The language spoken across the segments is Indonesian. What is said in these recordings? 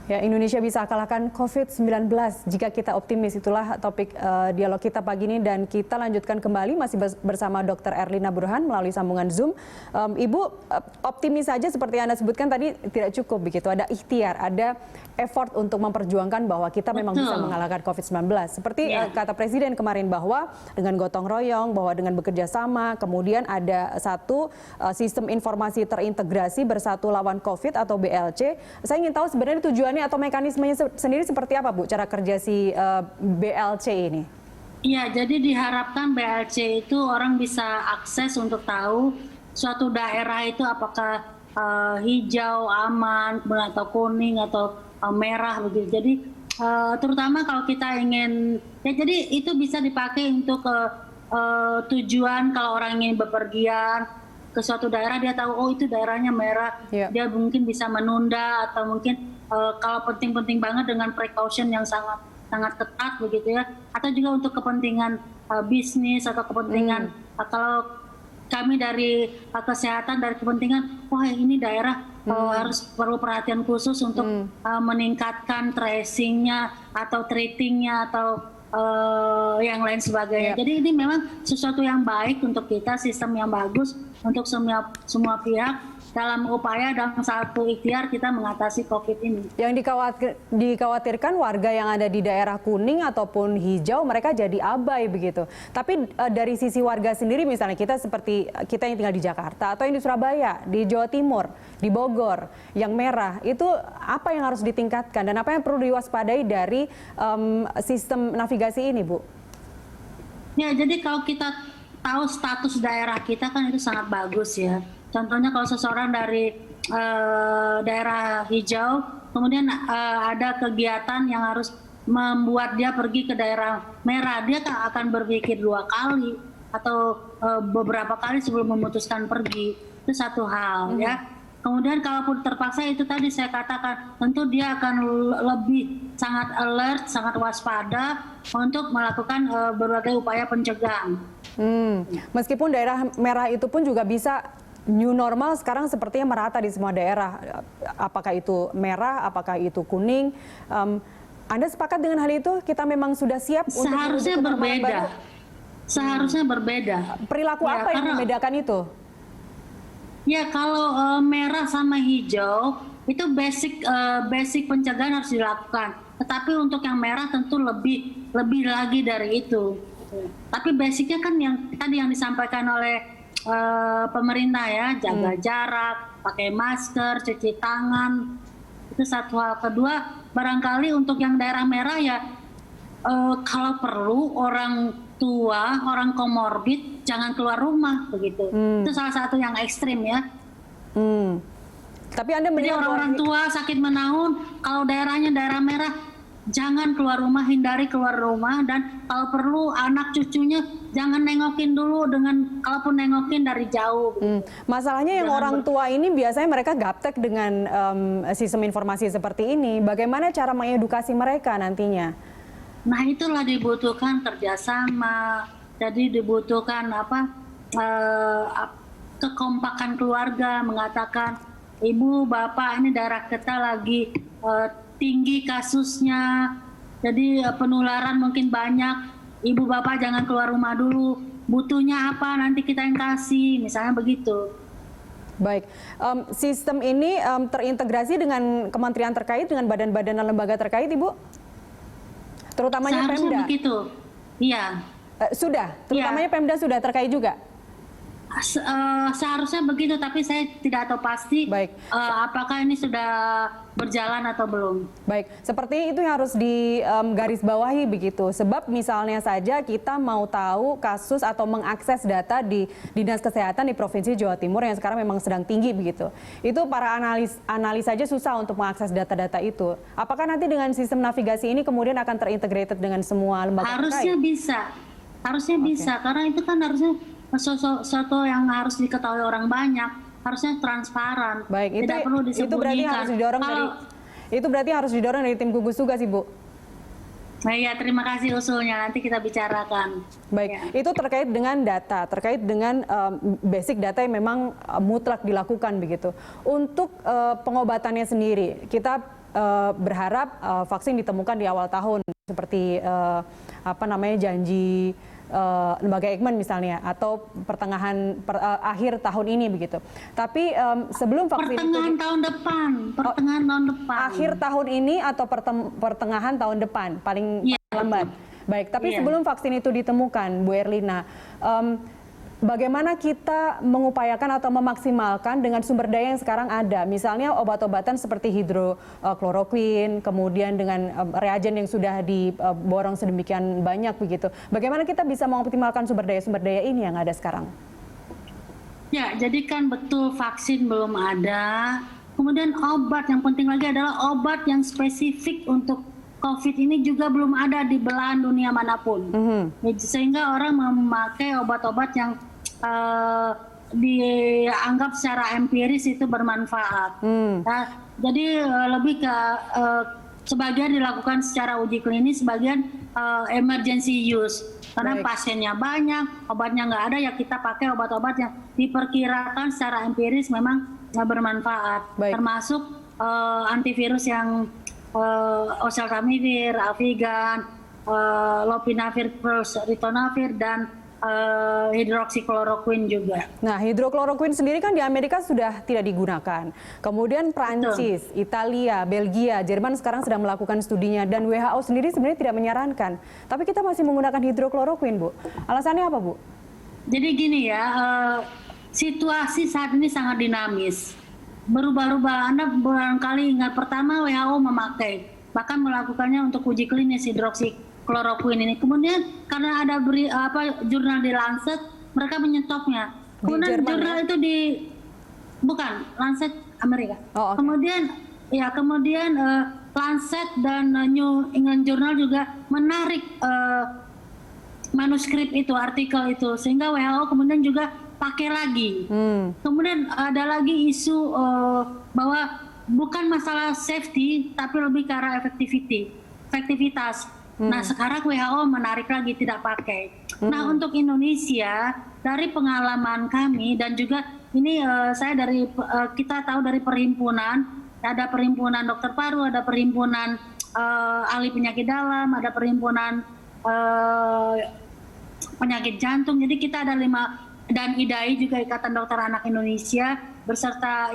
Ya, Indonesia bisa kalahkan COVID-19 jika kita optimis. Itulah topik dialog kita pagi ini dan kita lanjutkan kembali masih bersama Dr. Erlina Burhan melalui sambungan Zoom. Ibu optimis saja seperti Anda sebutkan tadi tidak cukup begitu. Ada ikhtiar, ada effort untuk memperjuangkan bahwa kita memang bisa mengalahkan COVID-19. Seperti kata Presiden kemarin bahwa dengan gotong royong, bahwa dengan bekerja sama, kemudian ada satu sistem informasi terintegrasi bersatu lawan COVID atau BLC. Saya ingin tahu sebenarnya tujuan atau mekanismenya sendiri seperti apa, Bu, cara kerja si BLC ini? Iya, jadi diharapkan BLC itu orang bisa akses untuk tahu suatu daerah itu apakah hijau, aman, atau kuning, atau merah begitu. Jadi terutama kalau kita ingin, ya jadi itu bisa dipakai untuk tujuan kalau orang ingin bepergian ke suatu daerah, dia tahu oh itu daerahnya merah, dia mungkin bisa menunda atau mungkin kalau penting-penting banget dengan precaution yang sangat ketat begitu ya, atau juga untuk kepentingan bisnis atau kepentingan kalau kami dari kesehatan dari kepentingan wah ini daerah harus perlu perhatian khusus untuk meningkatkan tracingnya atau treatingnya atau yang lain sebagainya. Jadi ini memang sesuatu yang baik untuk kita, sistem yang bagus untuk semua pihak dalam upaya dan satu ikhtiar kita mengatasi COVID ini. Yang dikhawatirkan warga yang ada di daerah kuning ataupun hijau mereka jadi abai begitu. Tapi dari sisi warga sendiri misalnya kita seperti kita yang tinggal di Jakarta atau yang di Surabaya, di Jawa Timur, di Bogor, yang merah itu apa yang harus ditingkatkan dan apa yang perlu diwaspadai dari sistem navigasi ini, Bu? Ya, jadi kalau kita tahu status daerah kita kan itu sangat bagus ya. Contohnya kalau seseorang dari daerah hijau, kemudian ada kegiatan yang harus membuat dia pergi ke daerah merah, dia akan berpikir 2 kali atau beberapa kali sebelum memutuskan pergi. Itu satu hal ya. Kemudian kalaupun terpaksa itu tadi saya katakan, tentu dia akan lebih sangat alert, sangat waspada untuk melakukan berbagai upaya pencegahan. Meskipun daerah merah itu pun juga bisa new normal sekarang sepertinya merata di semua daerah. Apakah itu merah, apakah itu kuning? Anda sepakat dengan hal itu? Kita memang sudah siap untuk seharusnya berbeda. Seharusnya berbeda. Perilaku apa yang membedakan itu? Ya kalau merah sama hijau itu basic pencegahan harus dilakukan. Tetapi untuk yang merah tentu lebih lagi dari itu. Tapi basicnya kan yang tadi yang disampaikan oleh pemerintah ya, jaga jarak, pakai masker, cuci tangan, itu satu hal. Kedua, barangkali untuk yang daerah merah ya kalau perlu orang tua, orang komorbid jangan keluar rumah begitu. Itu salah satu yang ekstrim ya. Tapi Anda melihat orang tua sakit menahun, kalau daerahnya daerah merah jangan keluar rumah, hindari keluar rumah, dan kalau perlu anak cucunya jangan nengokin dulu, dengan kalaupun nengokin dari jauh. Masalahnya yang orang tua ini biasanya mereka gaptek dengan sistem informasi seperti ini. Bagaimana cara mengedukasi mereka nantinya? Nah itulah dibutuhkan kerjasama. Jadi dibutuhkan kekompakan keluarga, mengatakan ibu bapak ini daerah kita lagi tinggi kasusnya, jadi penularan mungkin banyak, ibu bapak jangan keluar rumah dulu, butuhnya apa nanti kita yang kasih, misalnya begitu. Baik, sistem ini terintegrasi dengan kementerian terkait, dengan badan-badan dan lembaga terkait, Ibu? Terutamanya seharusnya Pemda? Begitu, iya. Sudah? Terutamanya Pemda sudah terkait juga? Seharusnya begitu, tapi saya tidak tahu pasti apakah ini sudah berjalan atau belum. Baik, seperti itu yang harus digarisbawahi begitu. Sebab misalnya saja kita mau tahu kasus atau mengakses data di Dinas Kesehatan di Provinsi Jawa Timur yang sekarang memang sedang tinggi begitu. Itu para analis saja susah untuk mengakses data-data itu. Apakah nanti dengan sistem navigasi ini kemudian akan terintegrated dengan semua lembaga terkait? Harusnya bisa, karena itu kan harusnya sesuatu yang harus diketahui orang banyak, harusnya transparan. Baik, tidak perlu disembunyikan. Itu berarti harus didorong dari tim gugus tugas, Ibu. Nah ya, terima kasih usulnya, nanti kita bicarakan. Baik, ya. Itu terkait dengan data, terkait dengan basic data yang memang mutlak dilakukan begitu. Untuk pengobatannya sendiri, kita berharap vaksin ditemukan di awal tahun seperti janji lembaga Eijkman misalnya, atau akhir tahun ini begitu. Tapi sebelum vaksin pertengahan tahun depan, akhir tahun ini atau pertengahan tahun depan paling lambat. Baik, tapi sebelum vaksin itu ditemukan, Bu Erlina, bagaimana kita mengupayakan atau memaksimalkan dengan sumber daya yang sekarang ada? Misalnya obat-obatan seperti hidrokloroquine, kemudian dengan reagen yang sudah diborong sedemikian banyak begitu. Bagaimana kita bisa mengoptimalkan sumber daya ini yang ada sekarang? Ya, jadi kan betul vaksin belum ada. Kemudian obat, yang penting lagi adalah obat yang spesifik untuk COVID ini juga belum ada di belahan dunia manapun. Sehingga orang memakai obat-obat yang dianggap secara empiris itu bermanfaat. Nah, jadi lebih ke sebagian dilakukan secara uji klinis, sebagian emergency use. Karena pasiennya banyak, obatnya nggak ada, ya kita pakai obat-obat yang diperkirakan secara empiris memang bermanfaat. Termasuk antivirus yang oseltamivir, Avigan, lopinavir plus ritonavir, dan hidroksikloroquine juga. Nah, hidrokloroquine sendiri kan di Amerika sudah tidak digunakan. Kemudian Prancis, Italia, Belgia, Jerman sekarang sedang melakukan studinya, dan WHO sendiri sebenarnya tidak menyarankan. Tapi kita masih menggunakan hidrokloroquine, Bu. Alasannya apa, Bu? Jadi gini ya, situasi saat ini sangat dinamis. Berubah-ubah. Anda barangkali ingat pertama WHO memakai, bahkan melakukannya untuk uji klinis hidroksikloroquine ini. Kemudian karena ada jurnal di Lancet, mereka menyetopnya. Kemudian jurnal itu bukan Lancet Amerika. Kemudian Lancet dan New England Journal juga menarik manuskrip itu, artikel itu, sehingga WHO kemudian juga pakai lagi. Kemudian ada lagi isu bahwa bukan masalah safety, tapi lebih ke arah efektivitas. Nah, sekarang WHO menarik lagi, tidak pakai. Nah, untuk Indonesia, dari pengalaman kami dan juga ini kita tahu dari perhimpunan, ada perhimpunan dokter paru, ada perhimpunan ahli penyakit dalam, ada perhimpunan penyakit jantung. Jadi kita ada 5, dan IDAI juga, Ikatan Dokter Anak Indonesia, beserta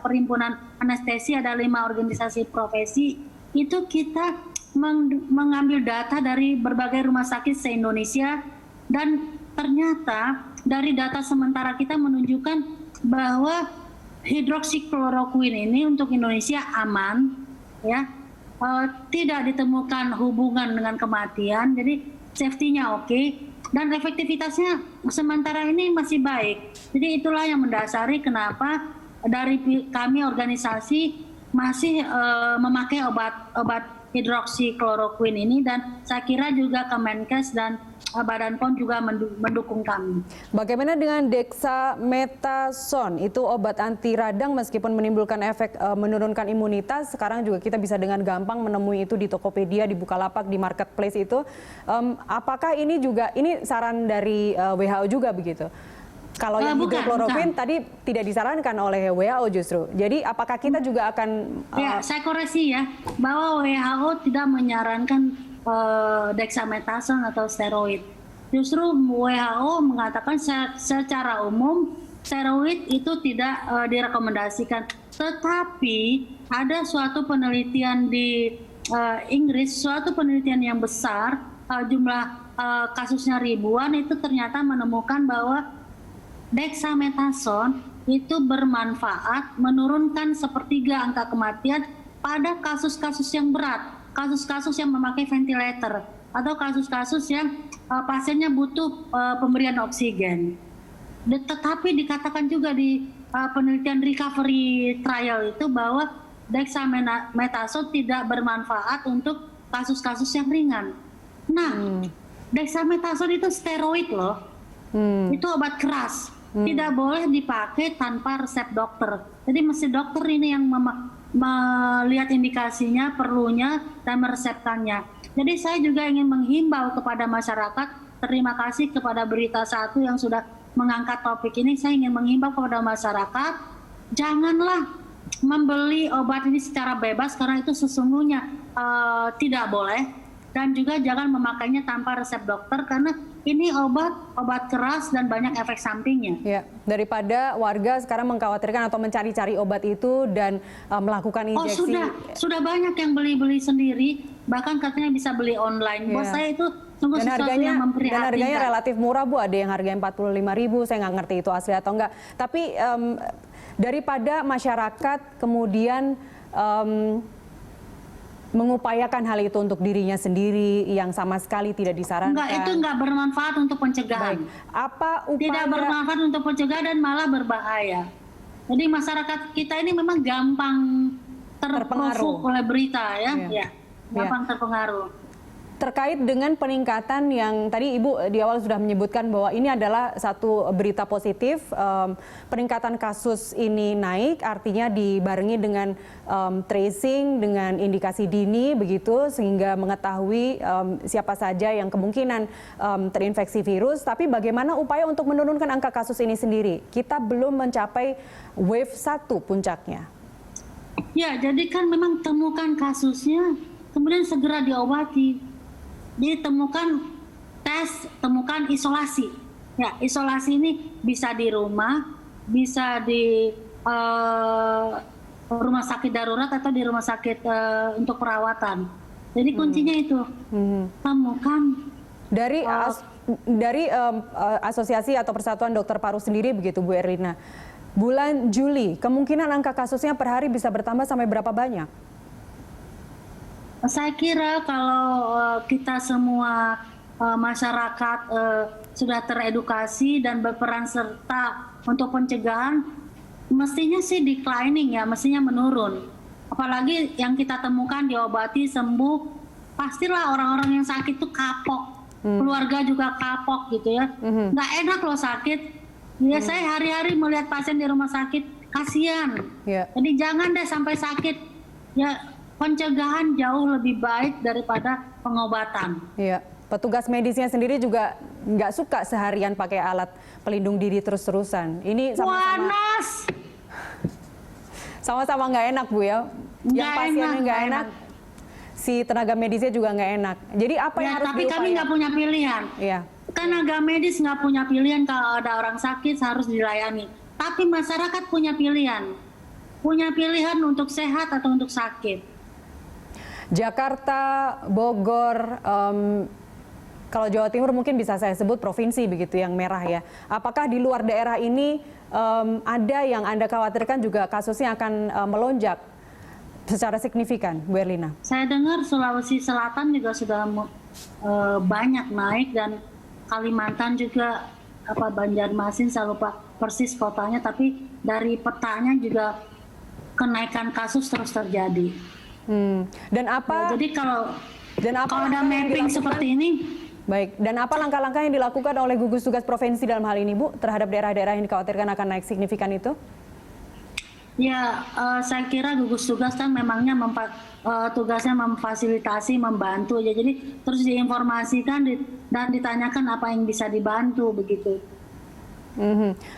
perhimpunan anestesi, ada 5 organisasi profesi. Itu kita mengambil data dari berbagai rumah sakit se-Indonesia, dan ternyata dari data sementara kita menunjukkan bahwa hidroksikloroquine ini untuk Indonesia aman, ya, tidak ditemukan hubungan dengan kematian, jadi safety-nya oke. Dan efektivitasnya sementara ini masih baik. Jadi itulah yang mendasari kenapa dari kami organisasi masih memakai obat hidroksikloroquine ini, dan saya kira juga Kemenkes dan Badan POM juga mendukung kami. Bagaimana dengan dexamethasone? Itu obat anti radang, meskipun menimbulkan efek menurunkan imunitas, sekarang juga kita bisa dengan gampang menemui itu di Tokopedia, di Bukalapak, di marketplace itu. Apakah ini juga, ini saran dari WHO juga begitu? Kalau yang hidrokloroquine tadi tidak disarankan oleh WHO justru. Jadi apakah kita juga akan... Ya, saya koreksi ya, bahwa WHO tidak menyarankan dexamethasone atau steroid. Justru WHO mengatakan secara umum steroid itu tidak direkomendasikan. Tetapi ada suatu penelitian di Inggris, suatu penelitian yang besar, jumlah kasusnya ribuan, itu ternyata menemukan bahwa dexamethasone itu bermanfaat menurunkan 1/3 angka kematian pada kasus-kasus yang berat. Kasus-kasus yang memakai ventilator, atau kasus-kasus yang pasiennya butuh pemberian oksigen. Tetapi dikatakan juga di penelitian recovery trial itu bahwa dexamethasone tidak bermanfaat untuk kasus-kasus yang ringan. Nah, dexamethasone itu steroid loh, itu obat keras, tidak boleh dipakai tanpa resep dokter. Jadi mesti dokter ini yang melihat indikasinya, perlunya, dan meresepkannya. Jadi saya juga ingin menghimbau kepada masyarakat, terima kasih kepada Berita Satu yang sudah mengangkat topik ini. Saya ingin menghimbau kepada masyarakat, janganlah membeli obat ini secara bebas karena itu sesungguhnya tidak boleh, dan juga jangan memakainya tanpa resep dokter karena ini obat keras dan banyak efek sampingnya. Ya, daripada warga sekarang mengkhawatirkan atau mencari-cari obat itu dan melakukan injeksi. Sudah banyak yang beli sendiri, bahkan katanya bisa beli online. Buat saya itu sungguh sesuatu yang memprihatinkan. Dan harganya relatif murah, Bu. Ada yang harganya 45.000, saya nggak ngerti itu asli atau enggak. Tapi daripada masyarakat kemudian mengupayakan hal itu untuk dirinya sendiri yang sama sekali tidak disarankan. Enggak, itu enggak bermanfaat untuk pencegahan. Baik. Apa upaya? Tidak bermanfaat untuk pencegahan dan malah berbahaya. Jadi masyarakat kita ini memang gampang terpengaruh oleh berita ya. Gampang terpengaruh. Terkait dengan peningkatan yang tadi Ibu di awal sudah menyebutkan bahwa ini adalah satu berita positif, peningkatan kasus ini naik, artinya dibarengi dengan tracing, dengan indikasi dini begitu, sehingga mengetahui siapa saja yang kemungkinan terinfeksi virus. Tapi bagaimana upaya untuk menurunkan angka kasus ini sendiri? Kita belum mencapai wave 1 puncaknya. Ya, jadi kan memang temukan kasusnya, kemudian segera diobati. Jadi temukan tes, temukan isolasi. Ya, isolasi ini bisa di rumah, bisa di rumah sakit darurat atau di rumah sakit untuk perawatan. Jadi kuncinya itu temukan. Dari asosiasi atau Persatuan Dokter Paru sendiri begitu, Bu Erlina. Bulan Juli kemungkinan angka kasusnya per hari bisa bertambah sampai berapa banyak? Saya kira kalau kita semua masyarakat sudah teredukasi dan berperan serta untuk pencegahan, mestinya sih declining ya, mestinya menurun. Apalagi yang kita temukan diobati sembuh, pastilah orang-orang yang sakit itu kapok, keluarga juga kapok gitu ya. Nggak enak loh sakit. Ya saya hari-hari melihat pasien di rumah sakit, kasihan. Jadi jangan deh sampai sakit. Ya, pencegahan jauh lebih baik daripada pengobatan. Iya, petugas medisnya sendiri juga nggak suka seharian pakai alat pelindung diri terus-terusan. Ini sama-sama panas. Sama-sama nggak enak, Bu ya. Yang pasiennya nggak enak, si tenaga medisnya juga nggak enak. Jadi apa yang harus diupayakan? Tapi kami nggak punya pilihan. Iya. Tenaga medis nggak punya pilihan, kalau ada orang sakit harus dilayani. Tapi masyarakat punya pilihan. Punya pilihan untuk sehat atau untuk sakit. Jakarta, Bogor, kalau Jawa Timur mungkin bisa saya sebut provinsi begitu yang merah ya. Apakah di luar daerah ini ada yang Anda khawatirkan juga kasusnya akan melonjak secara signifikan, Bu Erlina? Saya dengar Sulawesi Selatan juga sudah banyak naik, dan Kalimantan juga, Banjarmasin, saya lupa persis kotanya, tapi dari petanya juga kenaikan kasus terus terjadi. Dan apa? Ya, jadi kalau ada mapping seperti ini. Baik, dan apa langkah-langkah yang dilakukan oleh gugus tugas provinsi dalam hal ini, Bu, terhadap daerah-daerah yang dikhawatirkan akan naik signifikan itu? Ya, saya kira gugus tugas kan memangnya tugasnya memfasilitasi, membantu ya. Jadi terus diinformasikan dan ditanyakan apa yang bisa dibantu begitu.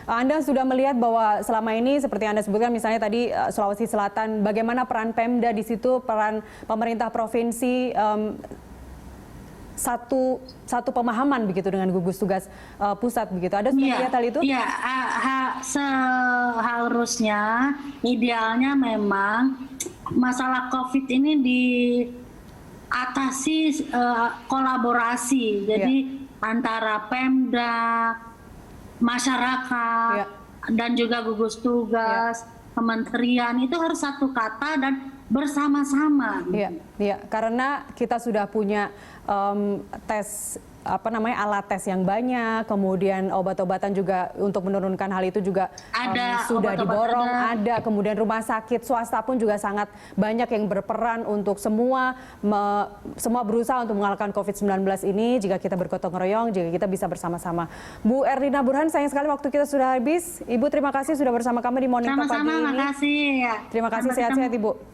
Anda sudah melihat bahwa selama ini seperti Anda sebutkan misalnya tadi Sulawesi Selatan, bagaimana peran Pemda di situ, peran pemerintah provinsi, satu pemahaman begitu dengan gugus tugas pusat begitu. Ada sudah melihat hal itu? Iya, seharusnya idealnya memang masalah COVID ini diatasi kolaborasi. Jadi antara Pemda, masyarakat, dan juga gugus tugas, kementerian, itu harus satu kata dan bersama-sama. Iya, karena kita sudah punya tes alat tes yang banyak, kemudian obat-obatan juga untuk menurunkan hal itu juga sudah diborong, ada, kemudian rumah sakit swasta pun juga sangat banyak yang berperan untuk semua berusaha untuk mengalahkan COVID-19 ini. Jika kita bergotong royong, jika kita bisa bersama-sama. Bu Erlina Burhan, sayang sekali waktu kita sudah habis. Ibu terima kasih sudah bersama kami di Morning Talk pagi ini. Sama-sama, makasih. Terima kasih, sehat-sehat Ibu.